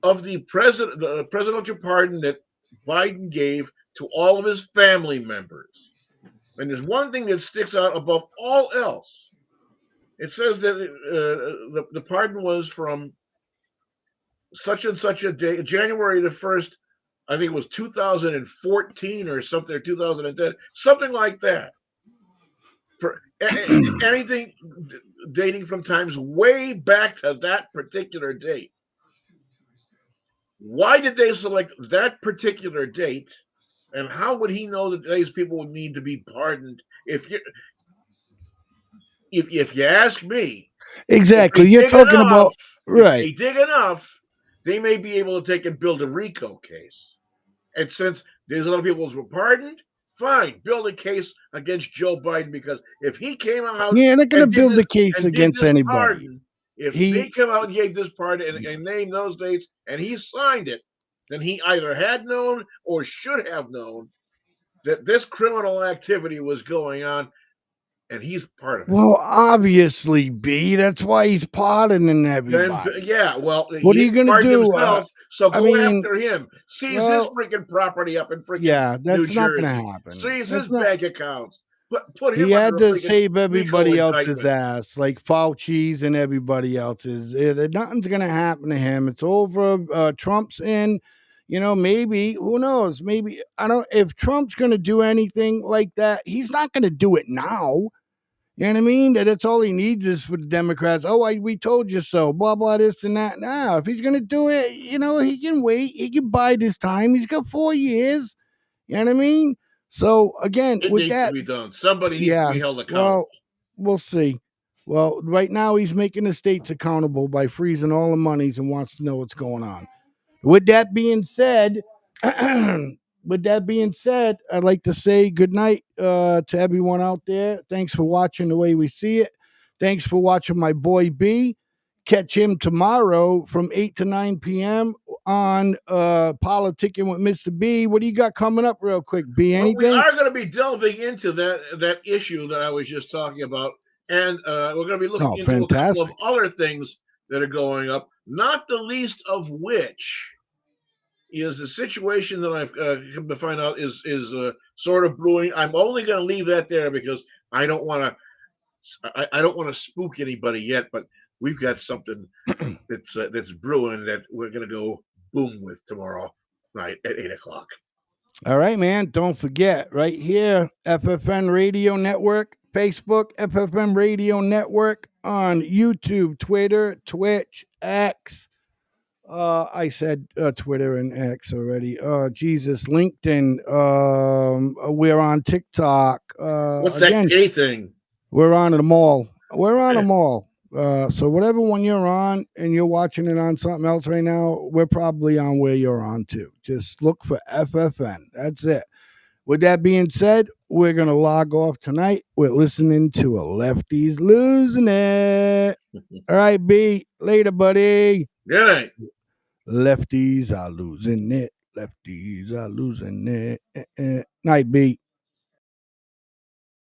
of the presidential pardon that Biden gave to all of his family members. And there's one thing that sticks out above all else. It says that the pardon was from such and such a day, January the 1st, I think it was 2014 or something, or 2010, something like that. For anything dating from times way back to that particular date. Why did they select that particular date? And how would he know that these people would need to be pardoned? If you ask me, exactly, you're talking about right. If they dig enough, they may be able to take and build a RICO case. And since these other people were pardoned, fine, build a case against Joe Biden, because if he came out, they're going to build a case against anybody. Pardon, if they come out and gave this pardon and named those dates, and he signed it, then he either had known or should have known that this criminal activity was going on, and he's part of it. Well, obviously, B. That's why he's pardoning everybody. Then, yeah, well, what are you going to do? Himself, so go after him. Seize his freaking property up in freaking that's New not Jersey. going to happen. Seize his bank accounts. Put him. He had to save everybody RICO else's indictment. ass, like Fauci's and everybody else's. Nothing's going to happen to him. It's over. Trump's in. Maybe, who knows? Maybe, if Trump's going to do anything like that, he's not going to do it now. You know what I mean? That's all he needs is for the Democrats. Oh, we told you so, blah, blah, this and that. Now, if he's going to do it, he can wait. He can bide his time. He's got 4 years. You know what I mean? So, again, it with needs that. to be done. Somebody needs to be held accountable. Well, we'll see. Well, right now, he's making the states accountable by freezing all the monies and wants to know what's going on. With that being said, I'd like to say good night to everyone out there. Thanks for watching The Way We See It. Thanks for watching my boy B. Catch him tomorrow from 8 to 9 p.m. on Politicking with Mr. B. What do you got coming up real quick, B? Anything? Well, we are going to be delving into that issue that I was just talking about. And we're going to be looking into a couple of other things that are going up, not the least of which is the situation that I've come to find out is sort of brewing. I'm only going to leave that there because I don't want to spook anybody yet, but we've got something that's brewing that we're going to go boom with tomorrow night at 8:00. All right, man. Don't forget, right here, FFN Radio Network, Facebook, FFN Radio Network on YouTube, Twitter, Twitch, X. I said Twitter and X already. Jesus, LinkedIn. We're on TikTok. What's that gay thing? We're on them all. We're on them all. So whatever one you're on and you're watching it on something else right now, we're probably on where you're on too. Just look for FFN. That's it. With that being said, we're going to log off tonight. We're listening to a Lefties Losing It. All right, B. Later, buddy. Good night. Lefties are losing it. Lefties are losing it. Night, B.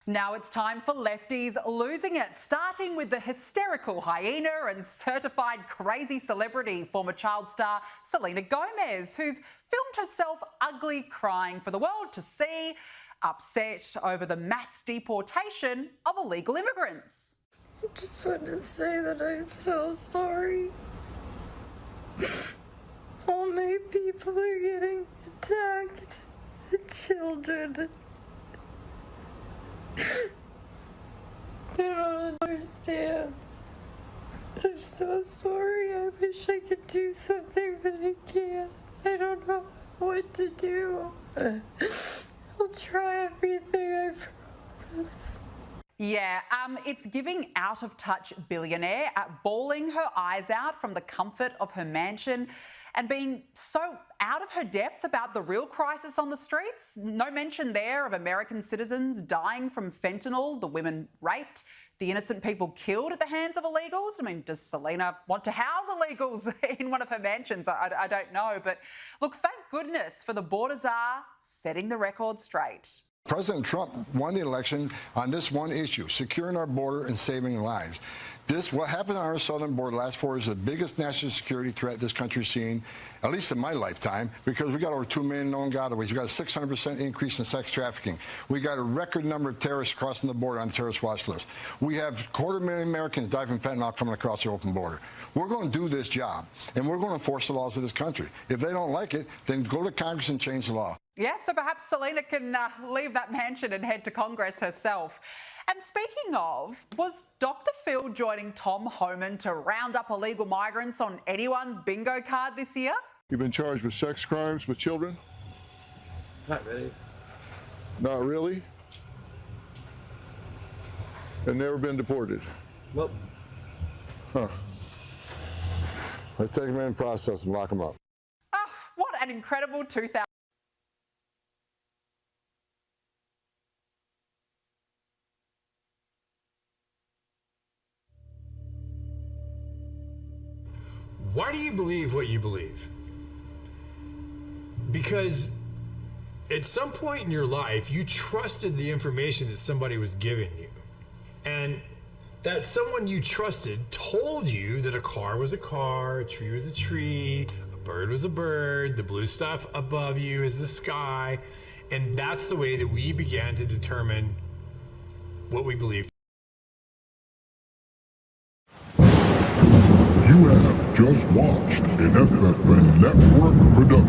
Now it's time for Lefties Losing It, starting with the hysterical hyena and certified crazy celebrity, former child star Selena Gomez, who's filmed herself ugly crying for the world to see, upset over the mass deportation of illegal immigrants. I just wanted to say that I'm so sorry. Only people are getting attacked. The children. They don't understand. I'm so sorry. I wish I could do something, but I can't. I don't know what to do. I'll try everything, I promise. Yeah, it's giving out-of-touch billionaire at bawling her eyes out from the comfort of her mansion and being so out of her depth about the real crisis on the streets. No mention there of American citizens dying from fentanyl, the women raped, the innocent people killed at the hands of illegals. I mean, does Selena want to house illegals in one of her mansions? I don't know. But look, thank goodness for the border czar setting the record straight. President Trump won the election on this one issue, securing our border and saving lives. What happened on our southern border last 4 years is the biggest national security threat this country's seen, at least in my lifetime, because we got over 2 million known gotaways. We got a 600% increase in sex trafficking. We got a record number of terrorists crossing the border on the terrorist watch list. We have 250,000 Americans die from fentanyl coming across the open border. We're going to do this job, and we're going to enforce the laws of this country. If they don't like it, then go to Congress and change the law. Yeah, so perhaps Selena can leave that mansion and head to Congress herself. And speaking of, was Dr. Phil joining Tom Homan to round up illegal migrants on anyone's bingo card this year? You've been charged with sex crimes with children? Not really. Not really? And never been deported? Nope. Huh. Let's take them in and process them, lock them up. Oh, what an incredible 2000. Why do you believe what you believe? Because at some point in your life, you trusted the information that somebody was giving you. And that someone you trusted told you that a car was a car, a tree was a tree, a bird was a bird, the blue stuff above you is the sky. And that's the way that we began to determine what we believed. You have just watched an FFN Network production.